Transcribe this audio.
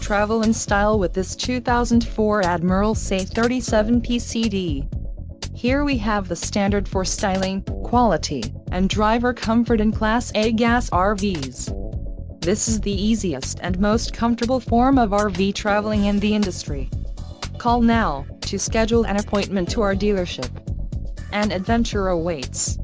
Travel in style with this 2004 Admiral SAE-37 PCD. Here we have the standard for styling, quality, and driver comfort in Class A gas RVs. This is the easiest and most comfortable form of RV traveling in the industry. Call now to schedule an appointment to our dealership. An adventure awaits.